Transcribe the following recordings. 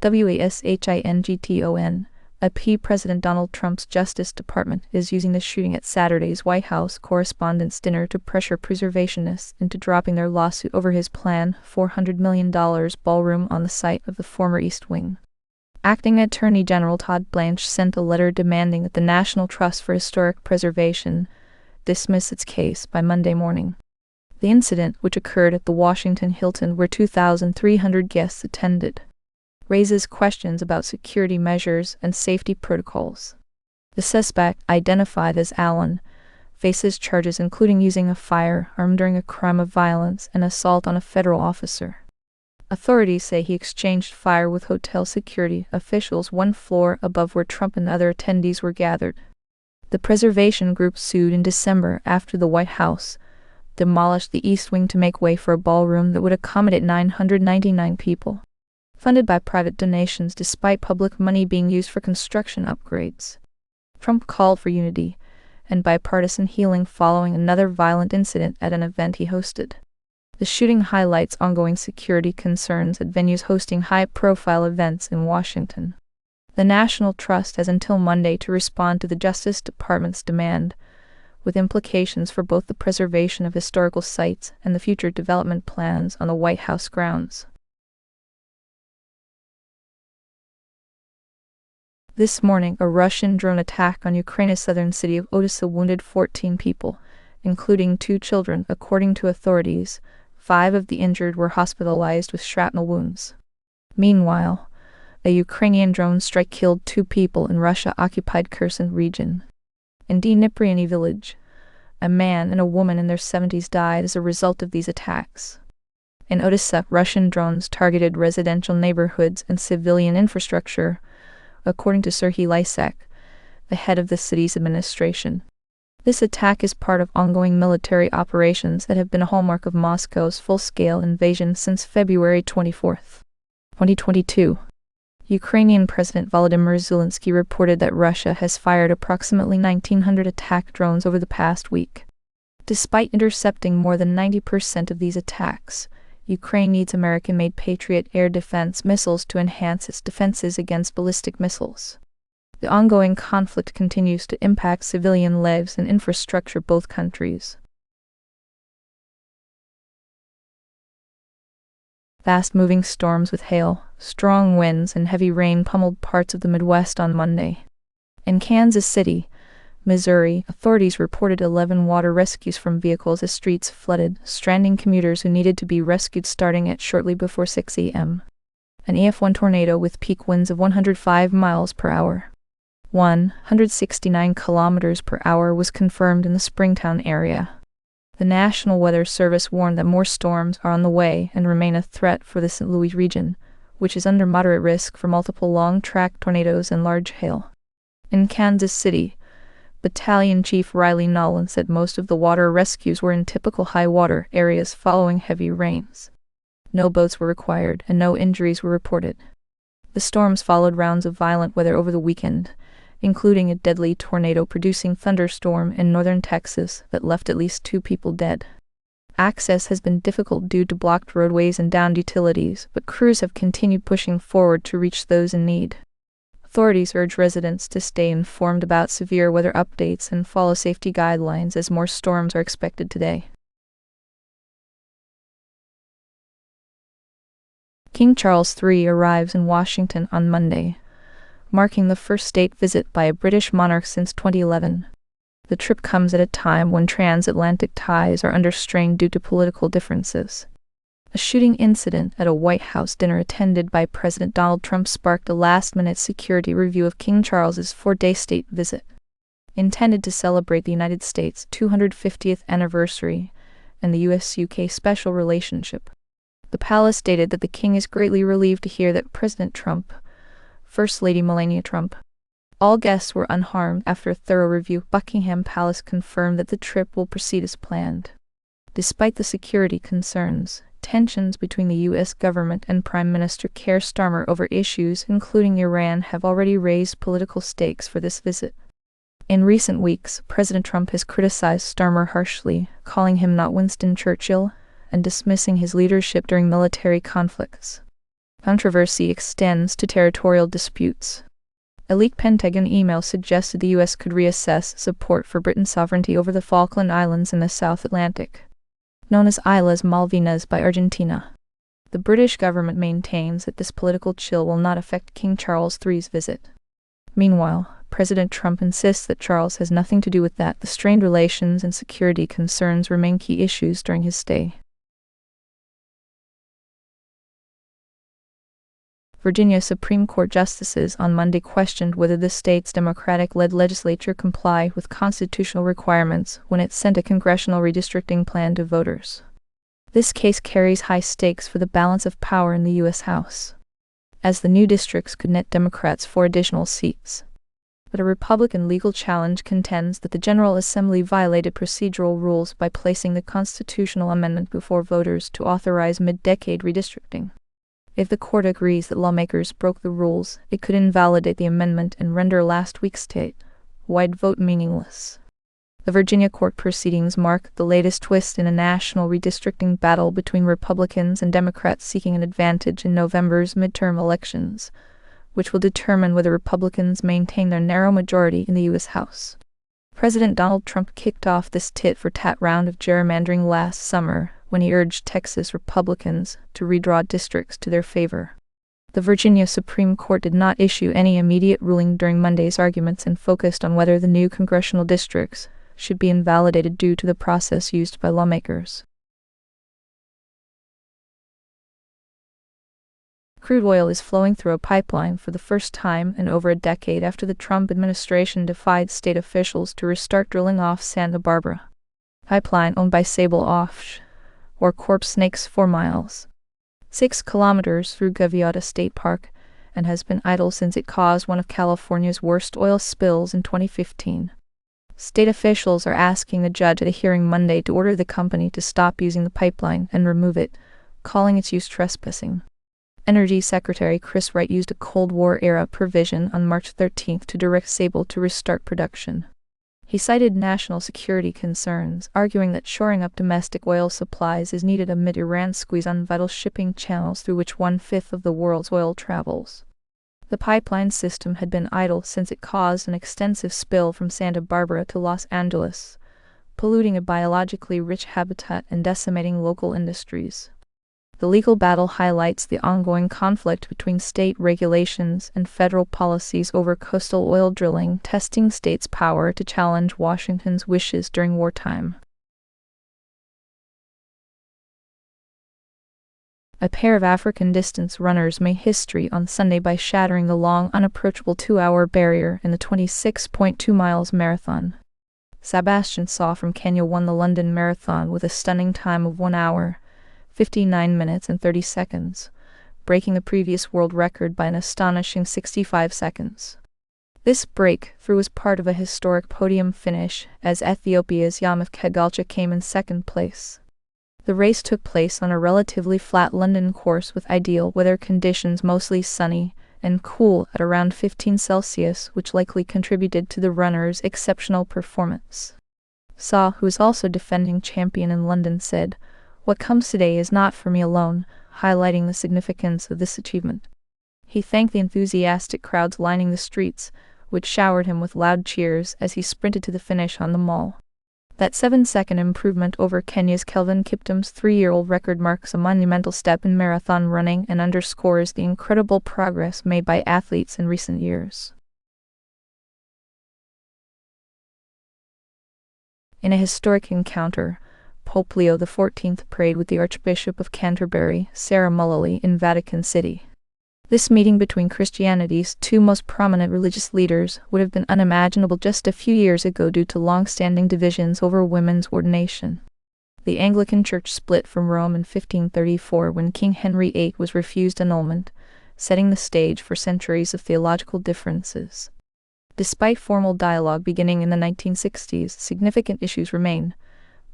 Washington. President Donald Trump's Justice Department is using the shooting at Saturday's White House Correspondents Dinner to pressure preservationists into dropping their lawsuit over his planned $400 million ballroom on the site of the former East Wing. Acting Attorney General Todd Blanche sent a letter demanding that the National Trust for Historic Preservation dismiss its case by Monday morning. The incident, which occurred at the Washington Hilton where 2,300 guests attended, raises questions about security measures and safety protocols. The suspect, identified as Allen, faces charges including using a firearm during a crime of violence and assault on a federal officer. Authorities say he exchanged fire with hotel security officials one floor above where Trump and other attendees were gathered. The preservation group sued in December after the White House demolished the East Wing to make way for a ballroom that would accommodate 999 people, funded by private donations despite public money being used for construction upgrades. Trump called for unity and bipartisan healing following another violent incident at an event he hosted. The shooting highlights ongoing security concerns at venues hosting high-profile events in Washington. The National Trust has until Monday to respond to the Justice Department's demand, with implications for both the preservation of historical sites and the future development plans on the White House grounds. This morning, a Russian drone attack on Ukraine's southern city of Odesa wounded 14 people, including 2 children, according to authorities. 5 of the injured were hospitalized with shrapnel wounds. Meanwhile, a Ukrainian drone strike killed 2 people in Russia-occupied Kherson region. In Dnipro village, a man and a woman in their 70s died as a result of these attacks. In Odesa, Russian drones targeted residential neighborhoods and civilian infrastructure, according to Serhiy Lysak, the head of the city's administration. This attack is part of ongoing military operations that have been a hallmark of Moscow's full-scale invasion since February 24, 2022. Ukrainian President Volodymyr Zelensky reported that Russia has fired approximately 1,900 attack drones over the past week. Despite intercepting more than 90% of these attacks, Ukraine needs American-made Patriot air defense missiles to enhance its defenses against ballistic missiles. The ongoing conflict continues to impact civilian lives and infrastructure both countries. Fast-moving storms with hail, strong winds, and heavy rain pummeled parts of the Midwest on Monday. In Kansas City, Missouri, authorities reported 11 water rescues from vehicles as streets flooded, stranding commuters who needed to be rescued starting at shortly before 6 a.m. An EF1 tornado with peak winds of 105 miles per hour, 169 kilometers per hour, was confirmed in the Springtown area. The National Weather Service warned that more storms are on the way and remain a threat for the St. Louis region, which is under moderate risk for multiple long-track tornadoes and large hail. In Kansas City, Battalion Chief Riley Nolan said most of the water rescues were in typical high-water areas following heavy rains. No boats were required and no injuries were reported. The storms followed rounds of violent weather over the weekend, including a deadly tornado-producing thunderstorm in northern Texas that left at least 2 people dead. Access has been difficult due to blocked roadways and downed utilities, but crews have continued pushing forward to reach those in need. Authorities urge residents to stay informed about severe weather updates and follow safety guidelines as more storms are expected today. King Charles III arrives in Washington on Monday, marking the first state visit by a British monarch since 2011. The trip comes at a time when transatlantic ties are under strain due to political differences. A shooting incident at a White House dinner attended by President Donald Trump sparked a last-minute security review of King Charles's 4-day state visit. Intended to celebrate the United States' 250th anniversary and the U.S.-UK special relationship, the palace stated that the king is greatly relieved to hear that President Trump, First Lady Melania Trump, all guests were unharmed. After a thorough review, Buckingham Palace confirmed that the trip will proceed as planned. Despite the security concerns, tensions between the U.S. government and Prime Minister Keir Starmer over issues including Iran have already raised political stakes for this visit. In recent weeks, President Trump has criticized Starmer harshly, calling him not Winston Churchill, and dismissing his leadership during military conflicts. Controversy extends to territorial disputes. A leaked Pentagon email suggested the U.S. could reassess support for Britain's sovereignty over the Falkland Islands in the South Atlantic, known as Islas Malvinas by Argentina. The British government maintains that this political chill will not affect King Charles III's visit. Meanwhile, President Trump insists that Charles has nothing to do with that. The strained relations and security concerns remain key issues during his stay. Virginia Supreme Court justices on Monday questioned whether the state's Democratic-led legislature complied with constitutional requirements when it sent a congressional redistricting plan to voters. This case carries high stakes for the balance of power in the U.S. House, as the new districts could net Democrats 4 additional seats. But a Republican legal challenge contends that the General Assembly violated procedural rules by placing the constitutional amendment before voters to authorize mid-decade redistricting. If the court agrees that lawmakers broke the rules, it could invalidate the amendment and render last week's statewide vote meaningless. The Virginia court proceedings mark the latest twist in a national redistricting battle between Republicans and Democrats seeking an advantage in November's midterm elections, which will determine whether Republicans maintain their narrow majority in the U.S. House. President Donald Trump kicked off this tit-for-tat round of gerrymandering last summer when he urged Texas Republicans to redraw districts to their favor. The Virginia Supreme Court did not issue any immediate ruling during Monday's arguments and focused on whether the new congressional districts should be invalidated due to the process used by lawmakers. Crude oil is flowing through a pipeline for the first time in over a decade after the Trump administration defied state officials to restart drilling off Santa Barbara. Pipeline owned by Sable Offshore Corp snakes 4 miles, 6 kilometers through Gaviota State Park, and has been idle since it caused one of California's worst oil spills in 2015. State officials are asking the judge at a hearing Monday to order the company to stop using the pipeline and remove it, calling its use trespassing. Energy Secretary Chris Wright used a Cold War-era provision on March 13 to direct Sable to restart production. He cited national security concerns, arguing that shoring up domestic oil supplies is needed amid Iran's squeeze on vital shipping channels through which 1/5 of the world's oil travels. The pipeline system had been idle since it caused an extensive spill from Santa Barbara to Los Angeles, polluting a biologically rich habitat and decimating local industries. The legal battle highlights the ongoing conflict between state regulations and federal policies over coastal oil drilling, testing states' power to challenge Washington's wishes during wartime. A pair of African distance runners made history on Sunday by shattering the long, unapproachable 2-hour barrier in the 26.2 miles marathon. Sebastian Saw from Kenya won the London Marathon with a stunning time of 1 hour, 59 minutes and 30 seconds, breaking the previous world record by an astonishing 65 seconds. This breakthrough was part of a historic podium finish, as Ethiopia's Yamif Kegalcha came in second place. The race took place on a relatively flat London course with ideal weather conditions, mostly sunny and cool at around 15 Celsius, which likely contributed to the runner's exceptional performance. Saw, who is also defending champion in London, said, "What comes today is not for me alone," highlighting the significance of this achievement. He thanked the enthusiastic crowds lining the streets, which showered him with loud cheers as he sprinted to the finish on the Mall. That 7-second improvement over Kenya's Kelvin Kiptum's 3-year-old record marks a monumental step in marathon running and underscores the incredible progress made by athletes in recent years. In a historic encounter, Pope Leo XIV prayed with the Archbishop of Canterbury, Sarah Mullally, in Vatican City. This meeting between Christianity's 2 most prominent religious leaders would have been unimaginable just a few years ago due to long-standing divisions over women's ordination. The Anglican Church split from Rome in 1534 when King Henry VIII was refused annulment, setting the stage for centuries of theological differences. Despite formal dialogue beginning in the 1960s, significant issues remain,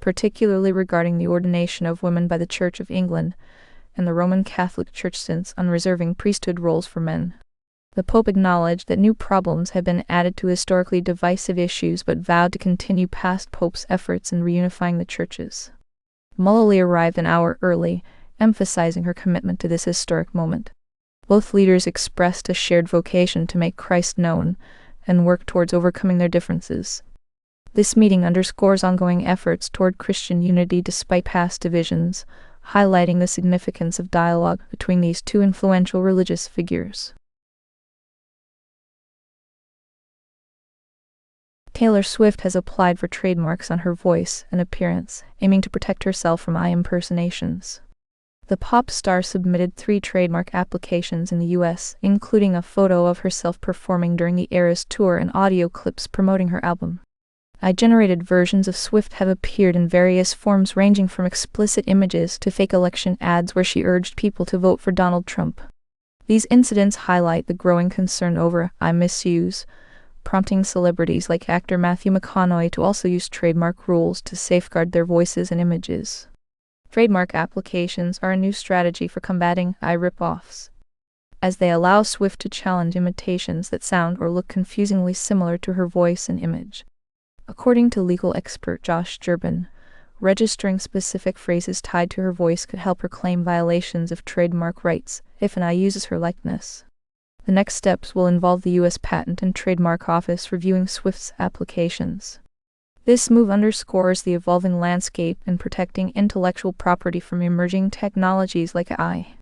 particularly regarding the ordination of women by the Church of England and the Roman Catholic Church since unreserving priesthood roles for men. The Pope acknowledged that new problems had been added to historically divisive issues but vowed to continue past Pope's efforts in reunifying the churches. Mullally arrived an hour early, emphasizing her commitment to this historic moment. Both leaders expressed a shared vocation to make Christ known and work towards overcoming their differences. This meeting underscores ongoing efforts toward Christian unity despite past divisions, highlighting the significance of dialogue between these two influential religious figures. Taylor Swift has applied for trademarks on her voice and appearance, aiming to protect herself from eye impersonations. The pop star submitted 3 trademark applications in the U.S., including a photo of herself performing during the Eras tour and audio clips promoting her album. AI-generated versions of Swift have appeared in various forms ranging from explicit images to fake election ads where she urged people to vote for Donald Trump. These incidents highlight the growing concern over AI misuse, prompting celebrities like actor Matthew McConaughey to also use trademark rules to safeguard their voices and images. Trademark applications are a new strategy for combating AI rip-offs, as they allow Swift to challenge imitations that sound or look confusingly similar to her voice and image. According to legal expert Josh Durbin, registering specific phrases tied to her voice could help her claim violations of trademark rights if an AI uses her likeness. The next steps will involve the U.S. Patent and Trademark Office reviewing Swift's applications. This move underscores the evolving landscape in protecting intellectual property from emerging technologies like AI.